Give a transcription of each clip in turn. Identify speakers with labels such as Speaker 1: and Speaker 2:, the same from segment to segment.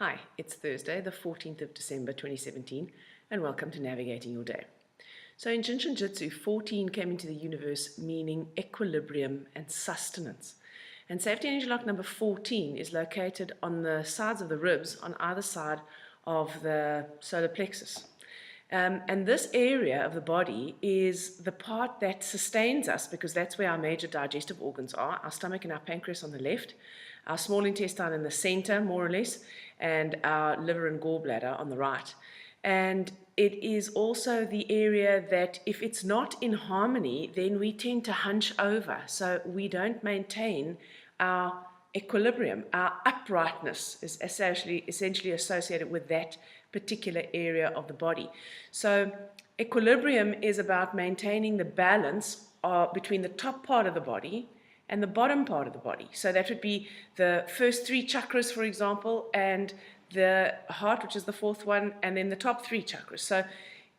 Speaker 1: Hi, it's Thursday, the 14th of December 2017, and welcome to Navigating Your Day. So in Jinshin Jitsu, 14 came into the universe meaning equilibrium and sustenance. And safety energy lock number 14 is located on the sides of the ribs on either side of the solar plexus. And this area of the body is the part that sustains us, because that's where our major digestive organs are, our stomach and our pancreas on the left, our small intestine in the center, more or less, and our liver and gallbladder on the right. And it is also the area that, if it's not in harmony, then we tend to hunch over. So we don't maintain our equilibrium. Our uprightness is essentially associated with that particular area of the body. So equilibrium is about maintaining the balance between the top part of the body and the bottom part of the body. So that would be the first three chakras, for example, and the heart, which is the fourth one, and then the top three chakras. So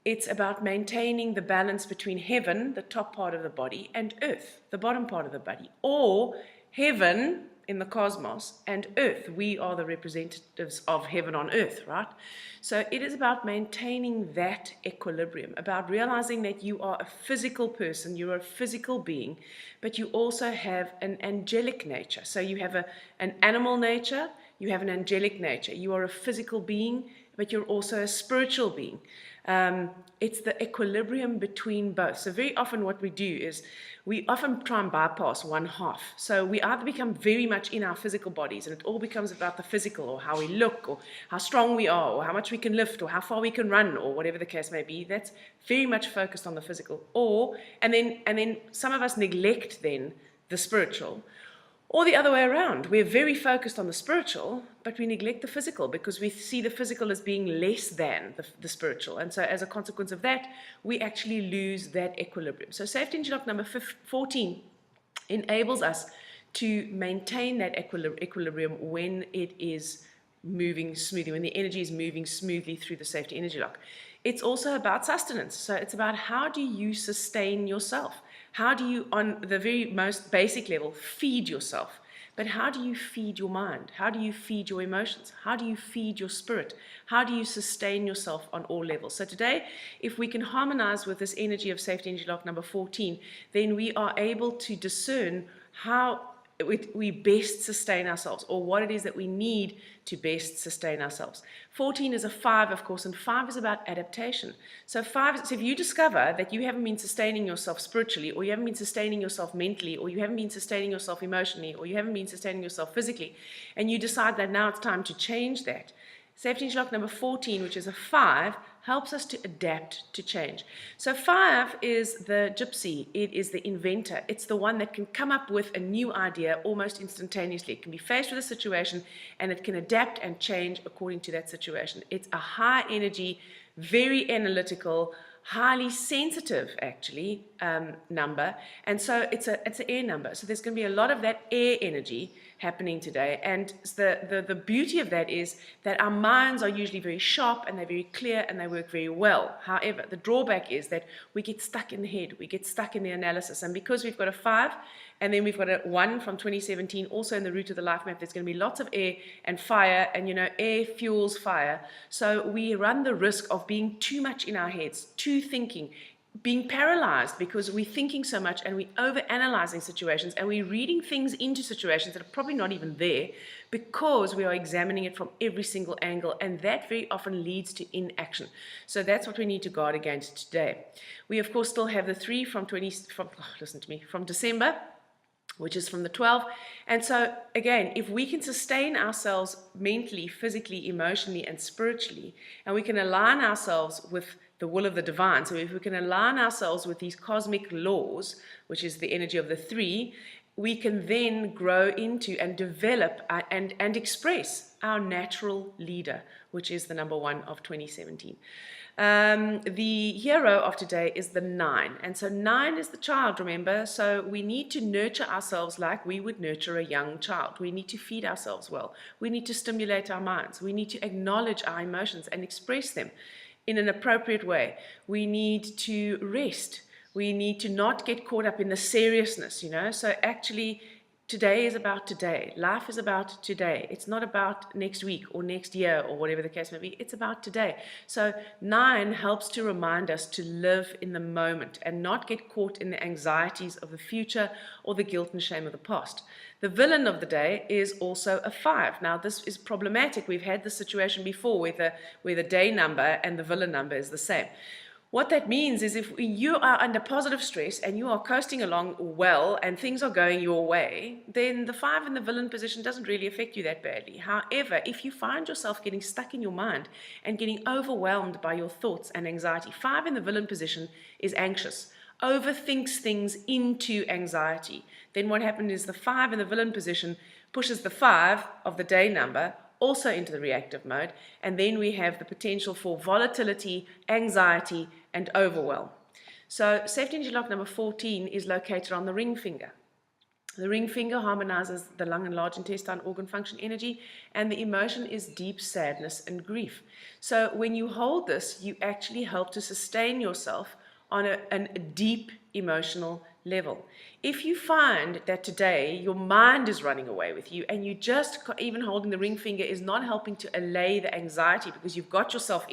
Speaker 1: it's about maintaining the balance between heaven, the top part of the body, and earth, the bottom part of the body, or heaven in the cosmos and earth. We are the representatives of heaven on earth, right? So it is about maintaining that equilibrium, about realizing that you are a physical person, you are a physical being, but you also have an angelic nature. So you have an animal nature, you have an angelic nature. You are a physical being, but you're also a spiritual being. It's the equilibrium between both. So very often what we do is we often try and bypass one half. So we either become very much in our physical bodies, and it all becomes about the physical, or how we look, or how strong we are, or how much we can lift, or how far we can run, or whatever the case may be. That's very much focused on the physical. And then some of us neglect then the spiritual. Or the other way around, we're very focused on the spiritual, but we neglect the physical because we see the physical as being less than the spiritual. And so as a consequence of that, we actually lose that equilibrium. So safety energy lock number 14 enables us to maintain that equilibrium when it is moving smoothly, when the energy is moving smoothly through the safety energy lock. It's also about sustenance. So it's about, how do you sustain yourself? How do you, on the very most basic level, feed yourself? But how do you feed your mind? How do you feed your emotions? How do you feed your spirit? How do you sustain yourself on all levels? So today, if we can harmonize with this energy of safety energy lock number 14, then we are able to discern how we best sustain ourselves, or what it is that we need to best sustain ourselves. 14 is a 5, of course, and 5 is about adaptation. So if you discover that you haven't been sustaining yourself spiritually, or you haven't been sustaining yourself mentally, or you haven't been sustaining yourself emotionally, or you haven't been sustaining yourself physically, and you decide that now it's time to change that, safety energy lock number 14, which is a 5, helps us to adapt to change. So 5 is the gypsy, it is the inventor, it's the one that can come up with a new idea almost instantaneously. It can be faced with a situation and it can adapt and change according to that situation. It's a high energy, very analytical, highly sensitive actually number, and so it's an air number. So there's going to be a lot of that air energy happening today, and the beauty of that is that our minds are usually very sharp and they're very clear and they work very well. However, the drawback is that we get stuck in the head, we get stuck in the analysis, and because we've got a 5 and then we've got a 1 from 2017 also in the root of the life map, there's going to be lots of air and fire, and you know, air fuels fire. So we run the risk of being too much in our heads, too thinking, being paralyzed because we're thinking so much and we're overanalyzing situations and we're reading things into situations that are probably not even there because we are examining it from every single angle, and that very often leads to inaction. So that's what we need to guard against today. We of course still have the 3 from December, which is from the 12. And so again, if we can sustain ourselves mentally, physically, emotionally, and spiritually, and we can align ourselves with the will of the divine, so if we can align ourselves with these cosmic laws, which is the energy of the 3, we can then grow into and develop and express our natural leader, which is the number 1 of 2017. The hero of today is the 9, and so 9 is the child, remember? So we need to nurture ourselves like we would nurture a young child. We need to feed ourselves well. We need to stimulate our minds. We need to acknowledge our emotions and express them in an appropriate way. We need to rest. We need to not get caught up in the seriousness, you know, so actually Today is about today. Life is about today. It's not about next week or next year or whatever the case may be. It's about today. So 9 helps to remind us to live in the moment and not get caught in the anxieties of the future or the guilt and shame of the past. The villain of the day is also a 5. Now, this is problematic. We've had this situation before where the day number and the villain number is the same. What that means is if you are under positive stress and you are coasting along well and things are going your way, then the 5 in the villain position doesn't really affect you that badly. However, if you find yourself getting stuck in your mind and getting overwhelmed by your thoughts and anxiety, 5 in the villain position is anxious, overthinks things into anxiety. Then what happens is the 5 in the villain position pushes the 5 of the day number also into the reactive mode, and then we have the potential for volatility, anxiety, and overwhelm. So safety energy lock number 14 is located on the ring finger. The ring finger harmonizes the lung and large intestine organ function energy, and the emotion is deep sadness and grief. So when you hold this, you actually help to sustain yourself on a deep emotional level. If you find that today your mind is running away with you and you just even holding the ring finger is not helping to allay the anxiety because you've got yourself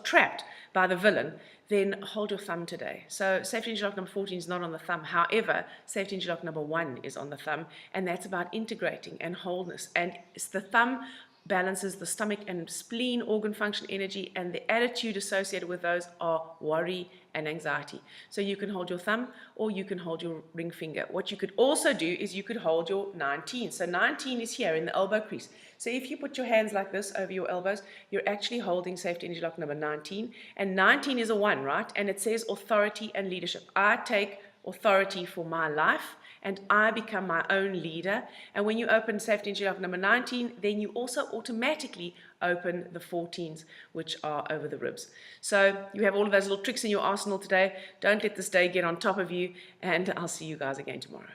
Speaker 1: trapped by the villain, then hold your thumb today. So safety energy lock number 14 is not on the thumb. However, safety energy lock number 1 is on the thumb, and that's about integrating and wholeness. And it's the thumb balances the stomach and spleen organ function energy, and the attitude associated with those are worry and anxiety. So you can hold your thumb or you can hold your ring finger. What you could also do is you could hold your 19. So 19 is here in the elbow crease. So if you put your hands like this over your elbows, you're actually holding safety energy lock number 19. And 19 is a 1, right? And it says authority and leadership. I take authority for my life and I become my own leader. And when you open safety energy lock number 19, then you also automatically open the 14s, which are over the ribs. So you have all of those little tricks in your arsenal today. Don't let this day get on top of you, and I'll see you guys again tomorrow.